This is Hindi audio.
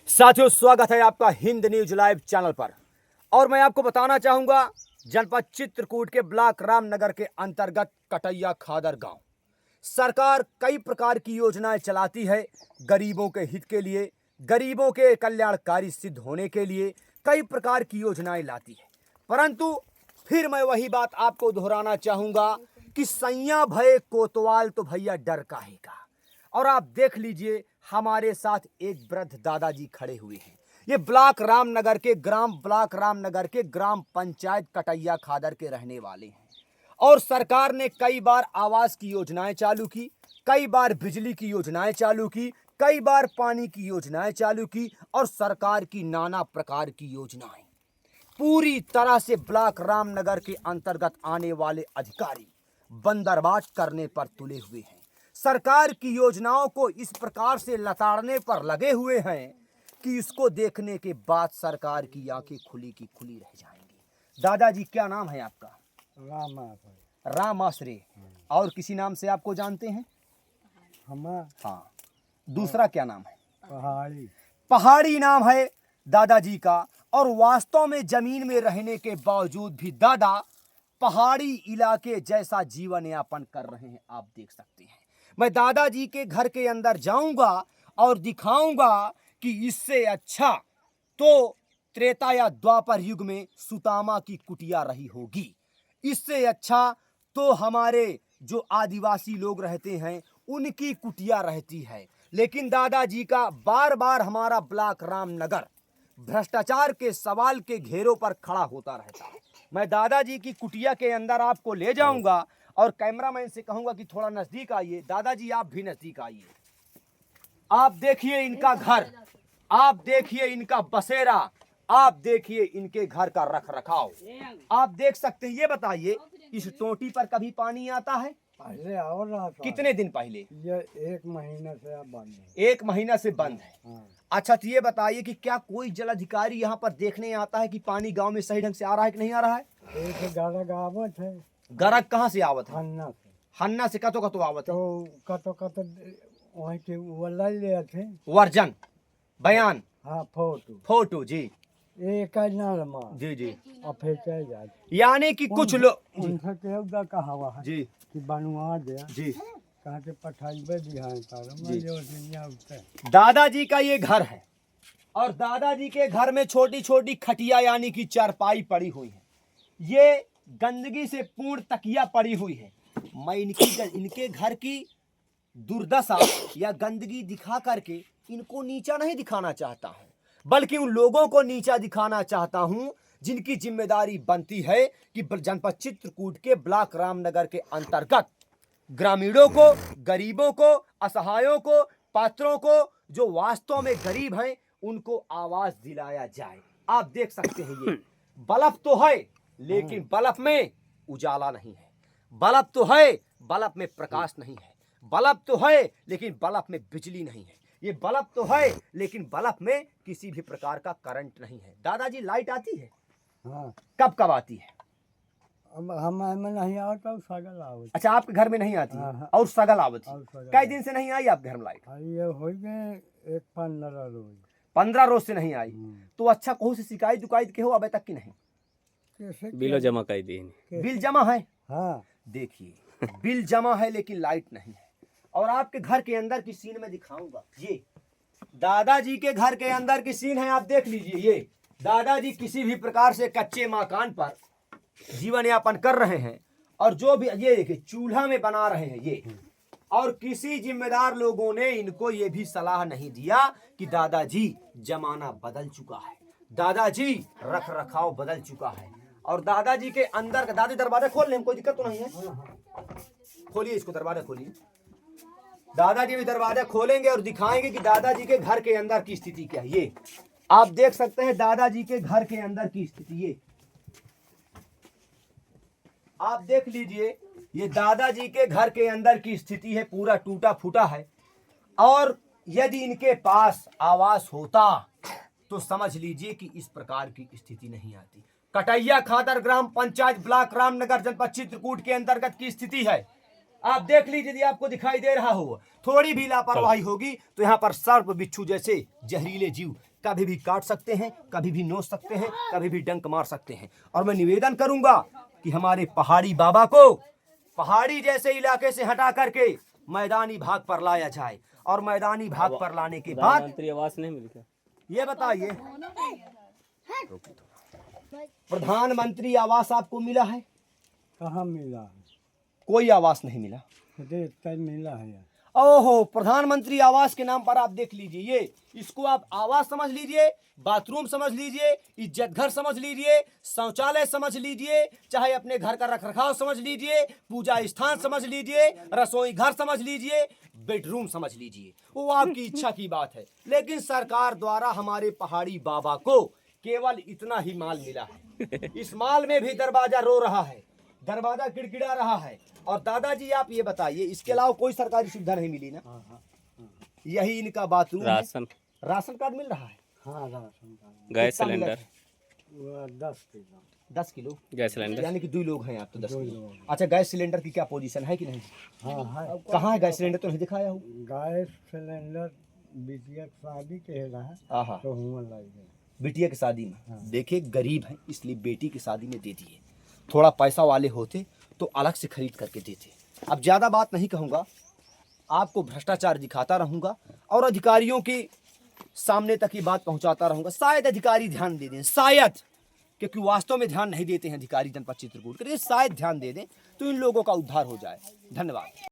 साथियों, स्वागत है आपका हिंद न्यूज लाइव चैनल पर। और मैं आपको बताना चाहूंगा, जनपद चित्रकूट के ब्लॉक रामनगर के अंतर्गत कटैया खादर गांव सरकार कई प्रकार की योजनाएं चलाती है। गरीबों के हित के लिए, गरीबों के कल्याणकारी सिद्ध होने के लिए कई प्रकार की योजनाएं लाती है। परंतु फिर मैं वही बात आपको दोहराना चाहूंगा कि सैया भय कोतवाल तो भैया डर काहे का। और आप देख लीजिए, हमारे साथ एक वृद्ध दादाजी खड़े हुए हैं। ये ब्लॉक रामनगर के ग्राम पंचायत कटैया खादर के रहने वाले हैं। और सरकार ने कई बार आवास की योजनाएं चालू की, कई बार बिजली की योजनाएं चालू की, कई बार पानी की योजनाएं चालू की और सरकार की नाना प्रकार की योजनाएं पूरी तरह से ब्लॉक रामनगर के अंतर्गत आने वाले अधिकारी बंदरबाज करने पर तुले हुए हैं। सरकार की योजनाओं को इस प्रकार से लताड़ने पर लगे हुए हैं कि इसको देखने के बाद सरकार की आंखें खुली की खुली रह जाएंगी। दादाजी, क्या नाम है आपका? राम आश्रे। और किसी नाम से आपको जानते हैं? हाँ। दूसरा क्या नाम है? पहाड़ी नाम है दादाजी का। और वास्तव में जमीन में रहने के बावजूद भी दादा पहाड़ी इलाके जैसा जीवन यापन कर रहे हैं। आप देख सकते हैं। मैं दादाजी के घर के अंदर जाऊंगा और दिखाऊंगा कि इससे अच्छा तो त्रेता या द्वापर युग में सुदामा की कुटिया रही होगी। इससे अच्छा तो हमारे जो आदिवासी लोग रहते हैं उनकी कुटिया रहती है। लेकिन दादाजी का बार बार हमारा ब्लॉक रामनगर भ्रष्टाचार के सवाल के घेरों पर खड़ा होता रहता है। मैं दादाजी की कुटिया के अंदर आपको ले जाऊंगा और कैमरामैन से कहूंगा कि थोड़ा नजदीक आइए। दादाजी, आप भी नजदीक आइए। आप देखिए इनका घर, आप देखिए इनका बसेरा, आप देखिए इनके घर का रख रखाव, आप देख सकते हैं। ये बताइए, इस टोटी पर कभी पानी आता है? पहले आ रहा था। कितने दिन पहले? ये 1 महीने से अब बंद है। 1 महीना से बंद है। हाँ। अच्छा, तो ये बताइए कि क्या कोई जल अधिकारी यहाँ पर देखने आता है कि पानी गांव में सही ढंग से आ रहा है कि नहीं आ रहा है? एक गरग आवत है। गरज कहाँ से आवत है? हन्ना से। हन्ना से कतो कतो आवत है? तो कतो वहीं के वो ले लिए थे। वर्जन बयान। हाँ, फोटो जी। एक नरमा जी जी। और फिर चल जाते। यानी कि कुछ लोग उनसे केवदा कहा हुआ है जी कि बनवा दे जी कहाँ के पठाइबे दिहाए तार जी। जो दुनिया उठे। दादाजी का ये घर है और दादाजी के घर में छोटी छोटी खटिया यानी कि चारपाई पड़ी हुई है। ये गंदगी से पूर्ण तकिया पड़ी हुई है। मैं इनके घर की दुर्दशा या गंदगी दिखा करके इनको नीचा नहीं दिखाना चाहता हूँ, बल्कि उन लोगों को नीचा दिखाना चाहता हूँ जिनकी जिम्मेदारी बनती है कि जनपद चित्रकूट के ब्लॉक रामनगर के अंतर्गत ग्रामीणों को, गरीबों को, असहायों को, पात्रों को, जो वास्तव में गरीब हैं, उनको आवाज दिलाया जाए। आप देख सकते हैं, ये बल्ब तो है लेकिन बल्ब में उजाला नहीं है। बल्ब तो है, बल्ब में प्रकाश नहीं है। बल्ब तो है लेकिन बल्ब में बिजली नहीं है। ये बल्ब तो है लेकिन बल्ब में किसी भी प्रकार का करंट नहीं है। दादाजी, लाइट आती है? हाँ। कब कब आती है? अब हमें नहीं आता सगल आवत। अच्छा, आपके घर में नहीं आती है? हाँ। और सगल आवती है? और सगल कई दिन से नहीं आई आप घर में लाइट? ये हो गए 15 रोज। 15 रोज से नहीं आई। तो अच्छा, कहूँ से शिकायत दुकायत के हो अबे तक की नहीं? कैसे बिलो जमा कर दी। बिल जमा है? हाँ। देखिए, बिल जमा है लेकिन लाइट नहीं है। और आपके घर के अंदर की सीन में दिखाऊंगा। ये दादाजी के घर के अंदर की सीन है, आप देख लीजिए। ये दादाजी किसी भी प्रकार से कच्चे मकान पर जीवन यापन कर रहे हैं और जो भी ये देखिए चूल्हा में बना रहे हैं ये। और किसी जिम्मेदार लोगों ने इनको ये भी सलाह नहीं दिया कि दादाजी, जमाना बदल चुका है, दादाजी रख रखाव बदल चुका है। और दादाजी के अंदर का, दादी दरवाजा खोल लें, कोई दिक्कत तो नहीं है? खोलिए इसको, दरवाजा खोलिए। दादाजी भी दरवाजा खोलेंगे और दिखाएंगे कि दादाजी के घर के अंदर की स्थिति क्या है। ये आप देख सकते हैं दादाजी के घर के अंदर की स्थिति। ये आप देख लीजिए, ये दादाजी के घर के अंदर की स्थिति है। पूरा टूटा फूटा है। और यदि इनके पास आवास होता तो समझ लीजिए कि इस प्रकार की स्थिति नहीं आती। कटैया खादर ग्राम पंचायत ब्लॉक रामनगर जनपद चित्रकूट के अंतर्गत की स्थिति है। आप देख लीजिए, यदि आपको दिखाई दे रहा हो, थोड़ी भी लापरवाही होगी तो यहाँ पर सर्प बिच्छू जैसे जहरीले जीव कभी भी काट सकते हैं, कभी भी नोच सकते हैं, कभी भी डंक मार सकते हैं। और मैं निवेदन करूंगा कि हमारे पहाड़ी बाबा को पहाड़ी जैसे इलाके से हटा करके मैदानी भाग पर लाया जाए। और मैदानी भाग पर लाने के बाद प्रधानमंत्री आवास नहीं मिली क्या? ये बताइए, प्रधानमंत्री आवास आपको मिला है? कहाँ मिला है? कोई आवास नहीं मिला। मुझे तय मिला है यार। ओहो, प्रधानमंत्री आवास के नाम पर आप देख लीजिए, ये इसको आप आवास समझ लीजिए, बाथरूम समझ लीजिए, इज्जत घर समझ लीजिए, शौचालय समझ लीजिए, चाहे अपने घर का रखरखाव समझ लीजिए, पूजा स्थान समझ लीजिए, रसोई घर समझ लीजिए, बेडरूम समझ लीजिए, वो आपकी इच्छा की बात है। लेकिन सरकार द्वारा हमारे पहाड़ी बाबा को केवल इतना ही माल मिला है। इस माल में भी दरवाजा रो रहा है, दरवाजा गिड़गिड़ा रहा है। और दादाजी आप ये बताइए, इसके अलावा कोई सरकारी सुविधा नहीं मिली ना? हाँ हाँ यही इनका बाथरूम है। राशन कार्ड मिल रहा है? हाँ राशन कार्ड गैस कितना मिला सिलेंडर, है? वो 10 किलो 10 किलो गैस सिलेंडर यानी कि 2 लोग हैं आप तो 10 दो किलो। लोग। अच्छा, गैस सिलेंडर की क्या पोजीशन है कि नहीं? हाँ है। कहाँ है गैस सिलेंडर? तो नहीं दिखाया हूँ। गैस सिलेंडर बिटिया के शादी के रहा आहा, तो हुआ लग गया। बिटिया की शादी में हाँ। देखिए, गरीब है इसलिए बेटी की शादी में दे दिए। थोड़ा पैसा वाले होते तो अलग से खरीद करके देते। अब ज़्यादा बात नहीं कहूँगा, आपको भ्रष्टाचार दिखाता रहूँगा और अधिकारियों के सामने तक ये बात पहुँचाता रहूँगा। शायद अधिकारी ध्यान दे दें, शायद, क्योंकि वास्तव में ध्यान नहीं देते हैं अधिकारी जनपद चित्रकूट के। शायद ध्यान दे दें तो इन लोगों का उद्धार हो जाए। धन्यवाद।